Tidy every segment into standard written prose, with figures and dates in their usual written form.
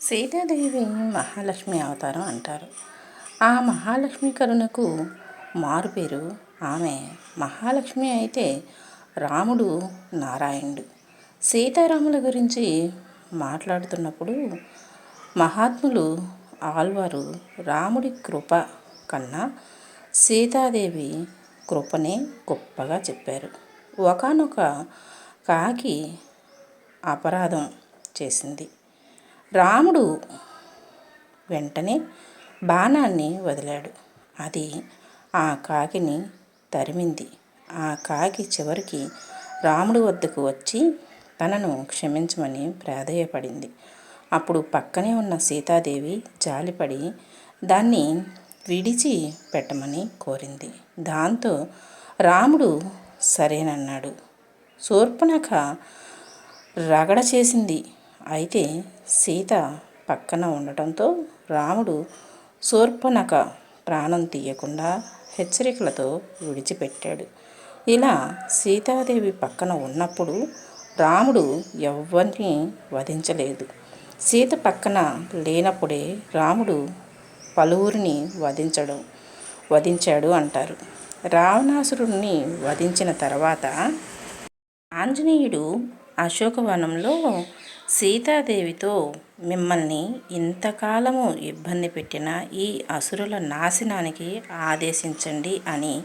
సీతాదేవి మహాలక్ష్మి అవతారం అంటారు. ఆ మహాలక్ష్మి కరుణకు మారు పేరు ఆమె మహాలక్ష్మి అయితే రాముడు నారాయణుడు. సీతారాముల గురించి మాట్లాడుతున్నప్పుడు మహాత్ములు ఆల్వారు రాముడి కృప కన్నా సీతాదేవి కృపనే గొప్పగా చెప్పారు. ఒకానొక కాకి అపరాధం చేసింది. రాముడు వెంటనే బాణాన్ని వదిలాడు. అది ఆ కాకిని తరిమింది. ఆ కాకి చివరికి రాముడి వద్దకు వచ్చి తనను క్షమించమని ప్రాధేయపడింది. అప్పుడు పక్కనే ఉన్న సీతాదేవి జాలిపడి దాన్ని విడిచి పెట్టమని కోరింది. దాంతో రాముడు సరేనన్నాడు. శూర్పణఖ రగడ చేసింది. అయితే సీత పక్కన ఉండటంతో రాముడు శూర్పణఖ ప్రాణం తీయకుండా హెచ్చరికలతో విడిచిపెట్టాడు. ఇలా సీతాదేవి పక్కన ఉన్నప్పుడు రాముడు ఎవ్వరిని వధించలేదు. సీత పక్కన లేనప్పుడే రాముడు పలువురిని వధించాడు అంటారు. రావణాసురుడిని వధించిన తర్వాత ఆంజనేయుడు అశోకవనంలో సీతాదేవితో మిమ్మల్ని ఇంతకాలము ఇబ్బంది పెట్టిన ఈ అసురుల నాశనానికి ఆదేశించండి అని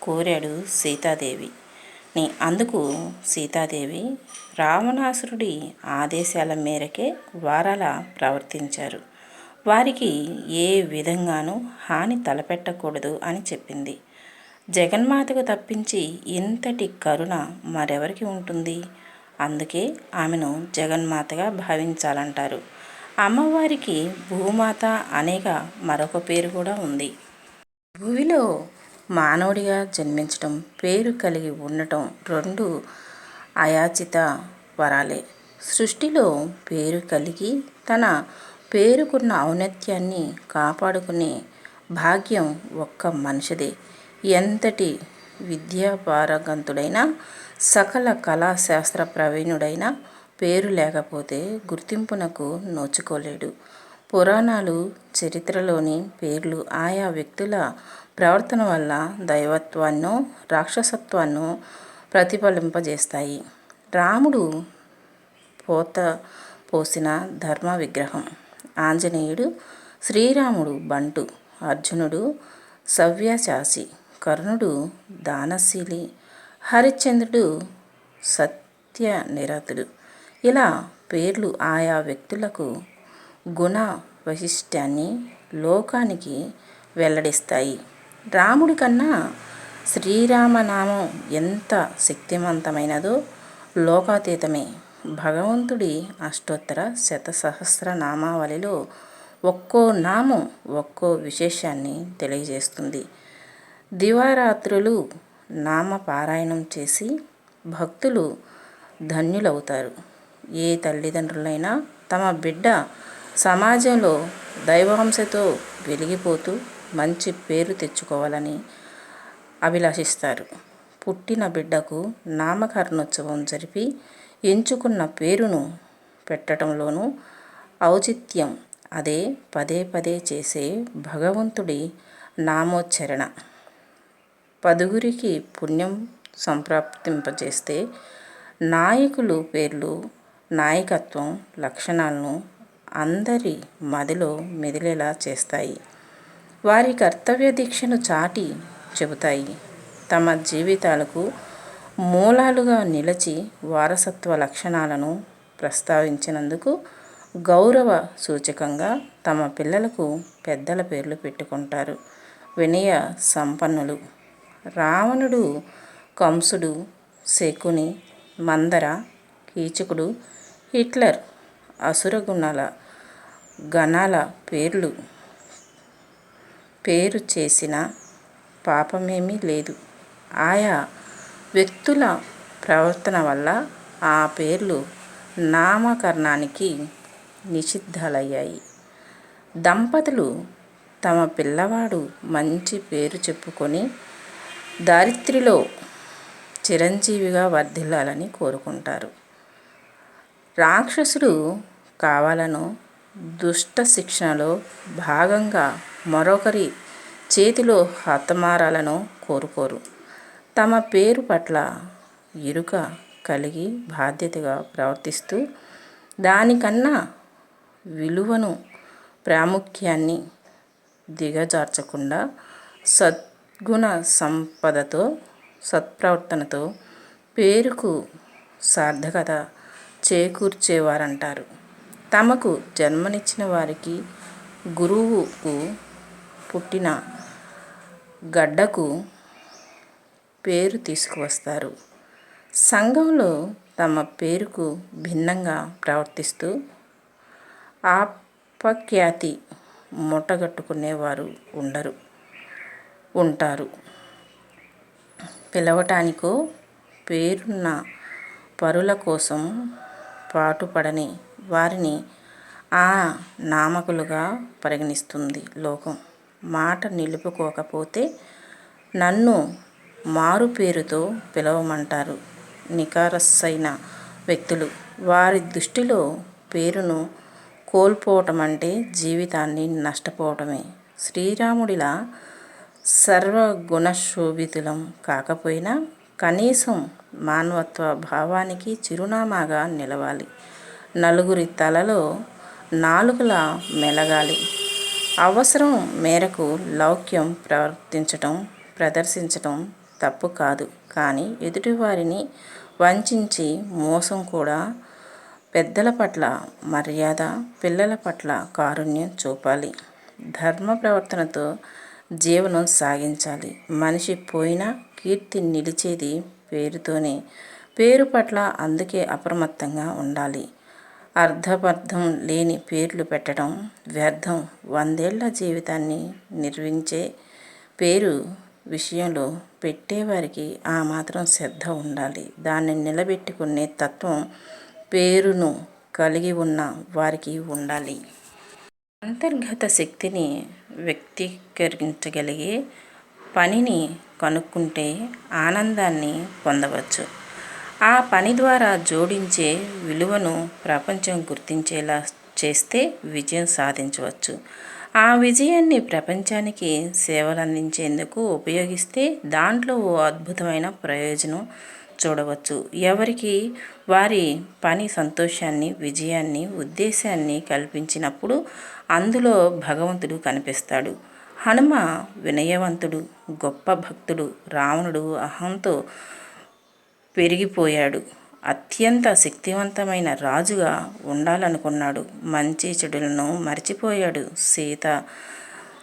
కోరాడు సీతాదేవిని. అందుకు సీతాదేవి రావణాసురుడి ఆదేశాల మేరకే వారలా ప్రవర్తించారు. వారికి ఏ విధంగానూ హాని తలపెట్టకూడదు అని చెప్పింది. జగన్మాతకు తప్పించి ఇంతటి కరుణ మరెవరికి ఉంటుంది? అందుకే ఆమెను జగన్మాతగా భావించాలంటారు. అమ్మవారికి భూమాత అనేక మరొక పేరు కూడా ఉంది. భూమిలో మానవుడిగా జన్మించటం, పేరు కలిగి ఉండటం రెండు అయాచిత వరాలే. సృష్టిలో పేరు కలిగి తన పేరుకున్న ఔన్నత్యాన్ని కాపాడుకునే భాగ్యం ఒక్క మనిషిదే. ఎంతటి విద్యాపారగంతుడైనా, సకల కళాశాస్త్ర ప్రవీణుడైనా పేరు లేకపోతే గుర్తింపునకు నోచుకోలేడు. పురాణాలు, చరిత్రలోని పేర్లు ఆయా వ్యక్తుల ప్రవర్తన వల్ల దైవత్వాన్నో రాక్షసత్వాన్నో ప్రతిఫలింపజేస్తాయి. రాముడు పోసిన ధర్మ విగ్రహం. ఆంజనేయుడు శ్రీరాముడు బంటు, అర్జునుడు సవ్యసాచి, కర్ణుడు దానశీలి, హరిశ్చంద్రుడు సత్యనిరతుడు. ఇలా పేర్లు ఆయా వ్యక్తులకు గుణ వైశిష్ట్యాన్ని లోకానికి వెల్లడిస్తాయి. రాముడి కన్నా శ్రీరామనామం ఎంత శక్తివంతమైనదో లోకాతీతమే. భగవంతుడి అష్టోత్తర శతసహస్ర నామావళిలో ఒక్కో నామం ఒక్కో విశేషాన్ని తెలియజేస్తుంది. దివారాత్రులు నామపారాయణం చేసి భక్తులు ధన్యులవుతారు. ఏ తల్లిదండ్రులైనా తమ బిడ్డ సమాజంలో దైవాంశతో వెలిగిపోతూ మంచి పేరు తెచ్చుకోవాలని అభిలాషిస్తారు. పుట్టిన బిడ్డకు నామకరణోత్సవం జరిపి ఎంచుకున్న పేరును పెట్టడంలోనూ ఔచిత్యం. అదే పదే పదే చేసే భగవంతుడి నామోచ్చరణ పదుగురికి పుణ్యం సంప్రాప్తింపజేస్తే నాయకులు పేర్లు, నాయకత్వం లక్షణాలను అందరి మదిలో మెదిలేలా చేస్తాయి. వారి కర్తవ్య దీక్షను చాటి చెబుతాయి. తమ జీవితాలకు మూలాలుగా నిలిచి వారసత్వ లక్షణాలను ప్రస్తావించినందుకు గౌరవ సూచకంగా తమ పిల్లలకు పెద్దల పేర్లు పెట్టుకుంటారు. వినయ సంపన్నులు. రావణుడు, కంసుడు, శకుని, మందర, కీచకుడు, హిట్లర్ అసురగుణాల గణాల పేరు చేసిన పాపమేమీ లేదు. ఆయా వ్యక్తుల ప్రవర్తన వల్ల ఆ పేర్లు నామకరణానికి నిషిద్ధాలయ్యాయి. దంపతులు తమ పిల్లవాడు మంచి పేరు చెప్పుకొని దారిత్ర్యంలో చిరంజీవిగా వర్ధిల్లాలని కోరుకుంటారు. రాక్షసుడు కావాలనో దుష్ట శిక్షణలో భాగంగా మరొకరి చేతిలో హతమారాలను కోరుకోరు. తమ పేరు పట్ల ఎరుక కలిగి బాధ్యతగా ప్రవర్తిస్తూ దానికన్నా విలువను ప్రాముఖ్యాన్ని దిగజార్చకుండా సద్గుణ సంపదతో సత్ప్రవర్తనతో పేరుకు సార్థకత చేకూర్చేవారంటారు. తమకు జన్మనిచ్చిన వారికి, గురువుకు పుట్టిన గడ్డకు పేరు తీసుకువస్తారు. సంఘంలో తమ పేరుకు భిన్నంగా ప్రవర్తిస్తూ అపఖ్యాతి మూటగట్టుకునేవారు ఉంటారు. పిలవటానికో పేరున్న పరుల కోసం పాటుపడని వారిని అనామకులుగా పరిగణిస్తుంది లోకం. మాట నిలుపుకోకపోతే నన్ను మారు పేరుతో పిలవమంటారు నిఖార్సైన వ్యక్తులు. వారి దృష్టిలో పేరును కోల్పోవటమంటే జీవితాన్ని నష్టపోవటమే. శ్రీరాముడిలా సర్వగుణశోభితులం కాకపోయినా కనీసం మానవత్వ భావానికి చిరునామాగా నిలవాలి. నలుగురి తలలో నాలుకలా మెలగాలి. అవసరం మేరకు లౌక్యం ప్రదర్శించటం తప్పు కాదు. కానీ ఎదుటివారిని వంచి మోసం కూడా. పెద్దల పట్ల మర్యాద, పిల్లల పట్ల కారుణ్యం చూపాలి. ధర్మ ప్రవర్తనతో జీవనం సాగించాలి. మనిషి పోయినా కీర్తి నిలిచేది పేరుతోనే. పేరు పట్ల అందుకే అప్రమత్తంగా ఉండాలి. అర్థపర్థం లేని పేర్లు పెట్టడం వ్యర్థం. 100 ఏళ్ల జీవితాన్ని నిర్మించే పేరు విషయంలో పెట్టేవారికి ఆ మాత్రం శ్రద్ధ ఉండాలి. దాన్ని నిలబెట్టుకునే తత్వం పేరును కలిగి ఉన్న వారికి ఉండాలి. అంతర్గత శక్తిని వ్యక్తీకరించగలిగే పనిని కనుక్కుంటే ఆనందాన్ని పొందవచ్చు. ఆ పని ద్వారా జోడించే విలువను ప్రపంచం గుర్తించేలా చేస్తే విజయం సాధించవచ్చు. ఆ విజయాన్ని ప్రపంచానికి సేవలందించేందుకు ఉపయోగిస్తే దాంట్లో ఓ అద్భుతమైన ప్రయోజనం చూడవచ్చు. ఎవరికి వారి పని సంతోషాన్ని, విజయాన్ని, ఉద్దేశాన్ని కల్పించినప్పుడు అందులో భగవంతుడు కనిపిస్తాడు. హనుమ వినయవంతుడు, గొప్ప భక్తుడు. రావణుడు అహంతో పెరిగిపోయాడు. అత్యంత శక్తివంతమైన రాజుగా ఉండాలనుకున్నాడు. మంచి చెడులను మర్చిపోయాడు. సీత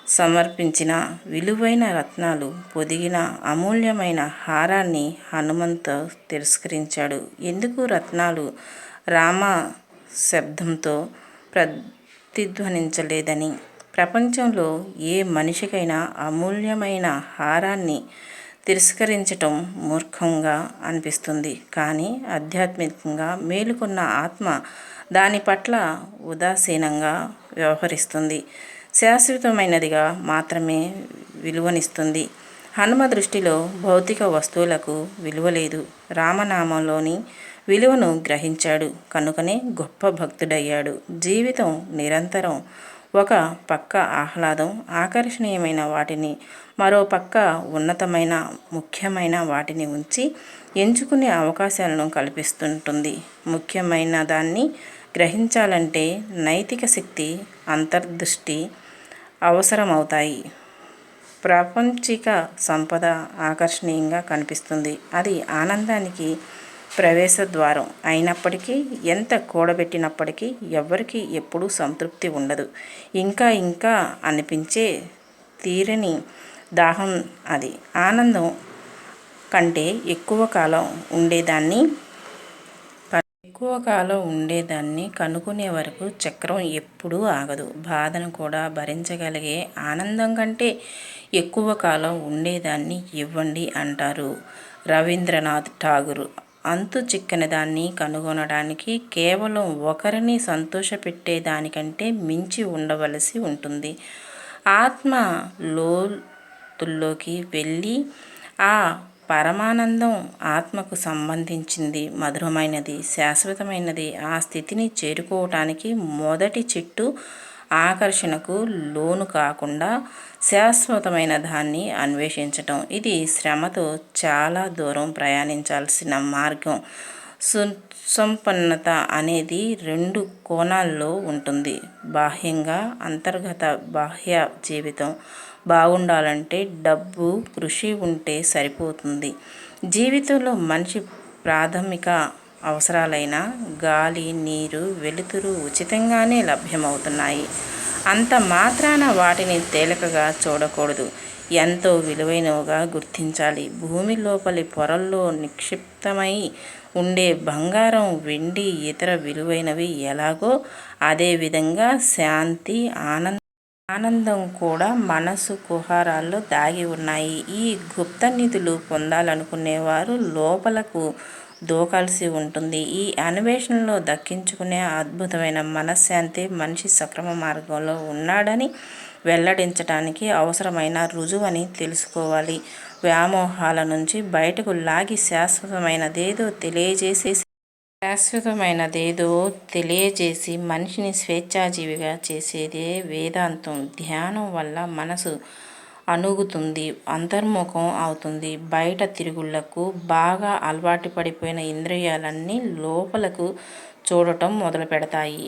సమర్పించిన విలువైన రత్నాలు పొదిగిన అమూల్యమైన హారాన్ని హనుమంత తిరస్కరించాడు. ఎందుకు? రత్నాలు రామ శబ్దంతో ప్రతిధ్వనించలేదని. ప్రపంచంలో ఏ మనిషికైనా అమూల్యమైన హారాన్ని తిరస్కరించటం మూర్ఖంగా అనిపిస్తుంది. కానీ ఆధ్యాత్మికంగా మేలుకున్న ఆత్మ దాని పట్ల ఉదాసీనంగా వ్యవహరిస్తుంది. శాశ్వతమైనదిగా మాత్రమే విలువనిస్తుంది. హనుమ దృష్టిలో భౌతిక వస్తువులకు విలువ లేదు. రామనామంలోని విలువను గ్రహించాడు. కనుకనే గొప్ప భక్తుడయ్యాడు. జీవితం నిరంతరం ఒక పక్క ఆహ్లాదం, ఆకర్షణీయమైన వాటిని, మరో పక్క ఉన్నతమైన, ముఖ్యమైన వాటిని ఉంచి ఎంచుకునే అవకాశాలను కల్పిస్తుంటుంది. ముఖ్యమైన దాన్ని గ్రహించాలంటే నైతిక శక్తి, అంతర్దృష్టి అవసరమవుతాయి. ప్రాపంచిక సంపద ఆకర్షణీయంగా కనిపిస్తుంది. అది ఆనందానికి ప్రవేశద్వారం అయినప్పటికీ ఎంత కూడబెట్టినప్పటికీ ఎవ్వరికీ ఎప్పుడూ సంతృప్తి ఉండదు. ఇంకా ఇంకా అనిపించే తీరని దాహం అది. ఆనందం కంటే ఎక్కువ కాలం ఉండేదాన్ని కనుక్కునే వరకు చక్రం ఎప్పుడూ ఆగదు. బాధను కూడా భరించగలిగే ఆనందం కంటే ఎక్కువ కాలం ఉండేదాన్ని ఇవ్వండి అంటారు రవీంద్రనాథ్ ఠాగూర్. అంతు చిక్కని దాన్ని కనుగొనడానికి కేవలం ఒకరిని సంతోషపెట్టేదానికంటే మించి ఉండవలసి ఉంటుంది. ఆత్మ లోతుల్లోకి వెళ్ళి ఆ పరమానందం ఆత్మకు సంబంధించింది, మధురమైనది, శాశ్వతమైనది. ఆ స్థితిని చేరుకోవటానికి మొదటి చిట్టు ఆకర్షణకు లోను కాకుండా శాశ్వతమైన దాన్ని అన్వేషించటం. ఇది శ్రమతో చాలా దూరం ప్రయాణించాల్సిన మార్గం. సుసంపన్నత అనేది రెండు కోణాల్లో ఉంటుంది. బాహ్యంగా అంతర్గత బాహ్య జీవితం బాగుండాలంటే డబ్బు, కృషి ఉంటే సరిపోతుంది. జీవితంలో మనిషి ప్రాథమిక అవసరాలైన గాలి, నీరు, వెలుతురు ఉచితంగానే లభ్యమవుతున్నాయి. అంత మాత్రాన వాటిని తేలికగా చూడకూడదు. ఎంతో విలువైనవిగా గుర్తించాలి. భూమి లోపలి పొరల్లో నిక్షిప్తమై ఉండే బంగారం, వెండి, ఇతర విలువైనవి ఎలాగో అదేవిధంగా శాంతి, ఆనందం కూడా మనసు కుహరాల్లో దాగి ఉన్నాయి. ఈ గుప్త నిధులు పొందాలనుకునేవారు లోపలకు దూకాల్సి ఉంటుంది. ఈ అన్వేషణలో దక్కించుకునే అద్భుతమైన మనశ్శాంతి మనిషి సక్రమ మార్గంలో ఉన్నాడని వెల్లడించటానికి అవసరమైన రుజువని తెలుసుకోవాలి. వ్యామోహాల నుంచి బయటకు లాగి శాశ్వతమైనదేదో తెలియజేసి మనిషిని స్వేచ్ఛాజీవిగా చేసేదే వేదాంతం. ధ్యానం వల్ల మనసు అణుగుతుంది, అంతర్ముఖం అవుతుంది. బయట తిరుగుళ్లకు బాగా అలవాటు పడిపోయిన ఇంద్రియాలన్నీ లోపలకు చూడటం మొదలు పెడతాయి.